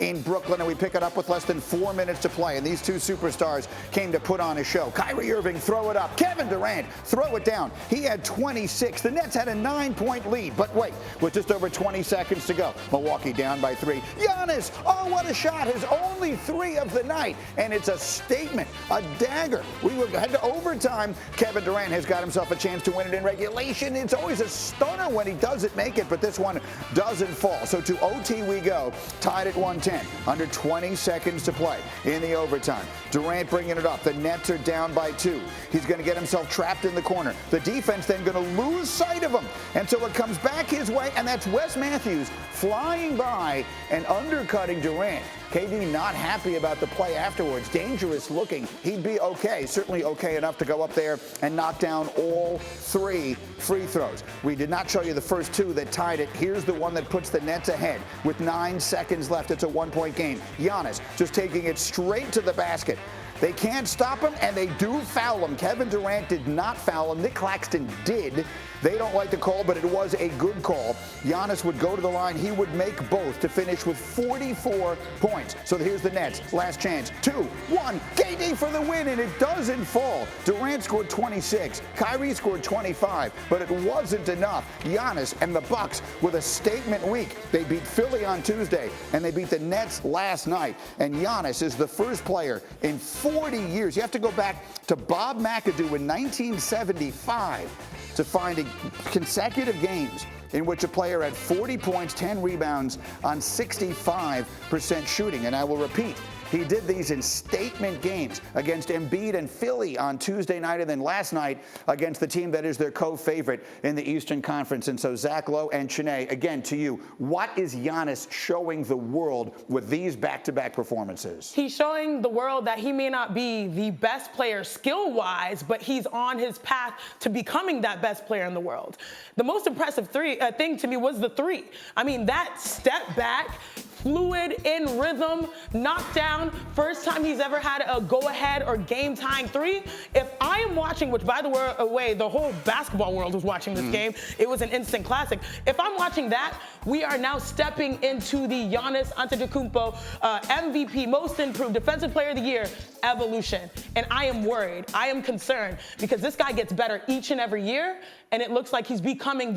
in Brooklyn, and we pick it up with less than 4 minutes to play. And these two superstars came to put on a show. Kyrie Irving, throw it up. Kevin Durant, throw it down. He had 26. The Nets had a 9-point lead. But wait, with just over 20 seconds to go, Milwaukee down by 3. Giannis, oh, what a shot. His only 3 of the night. And it's a statement, a dagger. We will head to overtime. Kevin Durant has got himself a chance to win it in regulation. It's always a stunner when he doesn't make it, but this one doesn't fall. So to OT we go, tied at 110, under 20 seconds to play in the overtime. Durant bringing it up. The Nets are down by 2. He's going to get himself trapped in the corner. The defense then going to lose sight of him. And so it comes back his way, and that's Wes Matthews flying by and undercutting Durant. KD not happy about the play afterwards. Dangerous looking. He'd be okay, certainly okay enough to go up there and knock down all 3 free throws. We did not show you the first 2 that tied it. Here's the one that puts the Nets ahead with 9 seconds left. It's a 1-point game. Giannis just taking it straight to the basket. They can't stop him, and they do foul him. Kevin Durant did not foul him. Nick Claxton did. They don't like the call, but it was a good call. Giannis would go to the line. He would make both to finish with 44 points. So here's the Nets. Last chance. 2-1. KD for the win, and it doesn't fall. Durant scored 26. Kyrie scored 25, but it wasn't enough. Giannis and the Bucks with a statement week. They beat Philly on Tuesday, and they beat the Nets last night. And Giannis is the first player in 40 years. You have to go back to Bob McAdoo in 1975 to find consecutive games in which a player had 40 points, 10 rebounds on 65% shooting. And I will repeat, he did these in statement games against Embiid and Philly on Tuesday night, and then last night against the team that is their co-favorite in the Eastern Conference. And so, Zach, Lowe, and Chiney, again to you, what is Giannis showing the world with these back-to-back performances? He's showing the world that he may not be the best player skill-wise, but he's on his path to becoming that best player in the world. The most impressive thing to me was the 3. I mean, that step back, fluid, in rhythm, knockdown, first time he's ever had a go-ahead or game-tying 3. If I am watching, which by the way, the whole basketball world was watching this game, it was an instant classic. If I'm watching that, we are now stepping into the Giannis Antetokounmpo MVP, Most Improved, Defensive Player of the Year evolution. And I am worried. I am concerned because this guy gets better each and every year, and it looks like he's becoming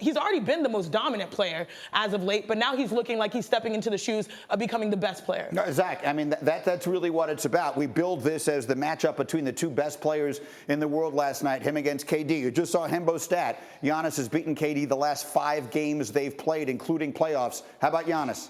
he's already been the most dominant player as of late, but now he's looking like he's stepping into the shoes of becoming the best player. No, Zach, I mean, that's really what it's about. We build this as the matchup between the 2 best players in the world last night, him against KD. You just saw Hembo's stat. Giannis has beaten KD the last 5 games they've played, including playoffs. How about Giannis?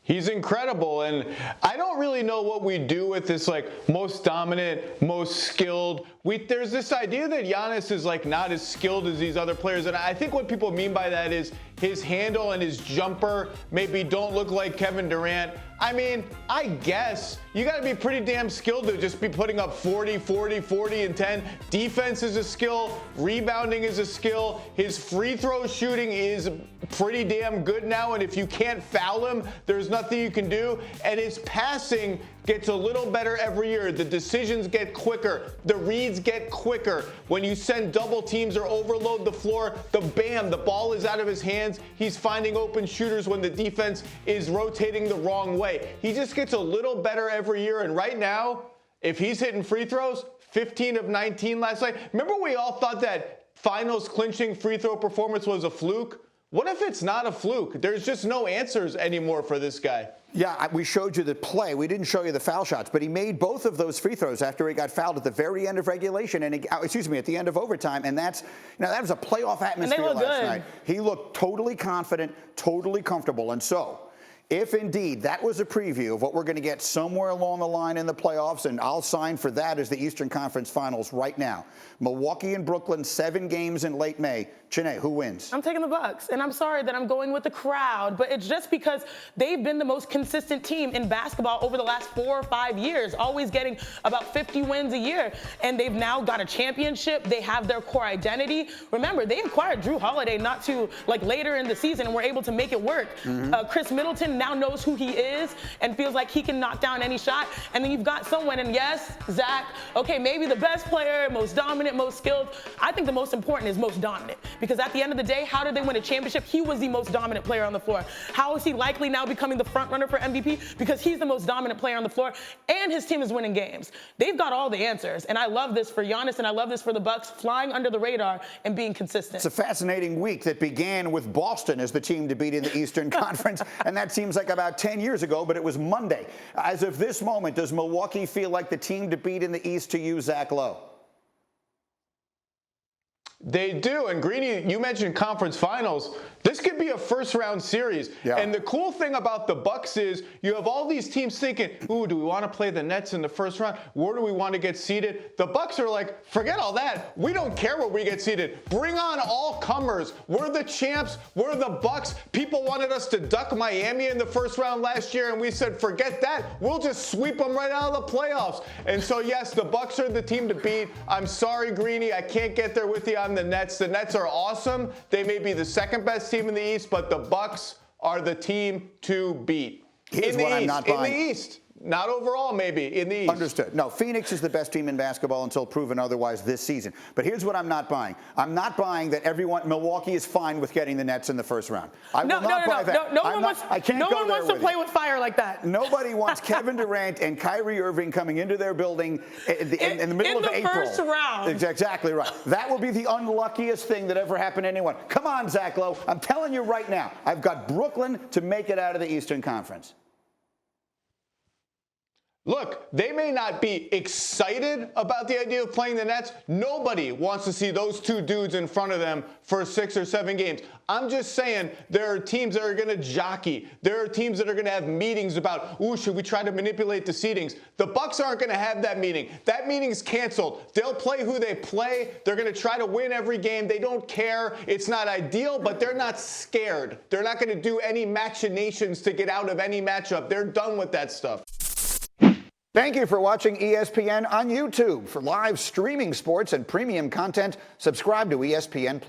He's incredible, and I don't really know what we do with this, like, most dominant, most skilled. There's this idea that Giannis is, like, not as skilled as these other players, and I think what people mean by that is his handle and his jumper maybe don't look like Kevin Durant. I mean, I guess you got to be pretty damn skilled to just be putting up 40, 40, 40, and 10. Defense is a skill. Rebounding is a skill. His free throw shooting is pretty damn good now, and if you can't foul him, there's nothing you can do. And his passing gets a little better every year. The decisions get quicker. The reads get quicker. When you send double teams or overload the floor, the ball is out of his hands. He's finding open shooters when the defense is rotating the wrong way. He just gets a little better every year. And right now, if he's hitting free throws, 15 of 19 last night. Remember we all thought that finals clinching free throw performance was a fluke? What if it's not a fluke? There's just no answers anymore for this guy. Yeah, we showed you the play. We didn't show you the foul shots, but he made both of those free throws after he got fouled at the very end of regulation, and at the end of overtime. And that was a playoff atmosphere last night. He looked totally confident, totally comfortable, and so. If indeed that was a preview of what we're going to get somewhere along the line in the playoffs, and I'll sign for that as the Eastern Conference Finals right now. Milwaukee and Brooklyn, 7 games in late May. Chiney, who wins? I'm taking the Bucks, and I'm sorry that I'm going with the crowd, but it's just because they've been the most consistent team in basketball over the last 4 or 5 years, always getting about 50 wins a year, and they've now got a championship. They have their core identity. Remember, they acquired Drew Holiday later in the season and were able to make it work. Chris Middleton season, now knows who he is and feels like he can knock down any shot. And then you've got someone, and yes, Zach, okay, maybe the best player, most dominant, most skilled. I think the most important is most dominant, because at the end of the day, how did they win a championship? He was the most dominant player on the floor. How is he likely now becoming the front runner for MVP? Because he's the most dominant player on the floor, and his team is winning games. They've got all the answers, and I love this for Giannis, and I love this for the Bucks, flying under the radar and being consistent. It's a fascinating week that began with Boston as the team to beat in the Eastern Conference, and that seems like about 10 years ago, but it was Monday. As of this moment, does Milwaukee feel like the team to beat in the East to you, Zach Lowe? They do. And Greeny, you mentioned conference finals. This could be a first-round series. Yeah. And the cool thing about the Bucks is you have all these teams thinking, ooh, do we want to play the Nets in the first round? Where do we want to get seeded? The Bucks are like, forget all that. We don't care where we get seeded. Bring on all comers. We're the champs. We're the Bucks. People wanted us to duck Miami in the first round last year, and we said, forget that. We'll just sweep them right out of the playoffs. And so, yes, the Bucks are the team to beat. I'm sorry, Greeny, I can't get there with you on the Nets. The Nets are awesome. They may be the second best team in the East, but the Bucks are the team to beat. Here's what I'm not buying. In the East. Not overall, maybe, in the East. Understood. No, Phoenix is the best team in basketball until proven otherwise this season. But here's what I'm not buying. I'm not buying that Milwaukee is fine with getting the Nets in the first round. I will not buy that. No one wants to play with fire like that. Nobody wants Kevin Durant and Kyrie Irving coming into their building in the middle of April. In the first round. Exactly right. That will be the unluckiest thing that ever happened to anyone. Come on, Zach Lowe. I'm telling you right now, I've got Brooklyn to make it out of the Eastern Conference. Look, they may not be excited about the idea of playing the Nets. Nobody wants to see those two dudes in front of them for 6 or 7 games. I'm just saying there are teams that are going to jockey. There are teams that are going to have meetings about, ooh, should we try to manipulate the seedings? The Bucks aren't going to have that meeting. That meeting's canceled. They'll play who they play. They're going to try to win every game. They don't care. It's not ideal, but they're not scared. They're not going to do any machinations to get out of any matchup. They're done with that stuff. Thank you for watching ESPN on YouTube. For live streaming sports and premium content, subscribe to ESPN+.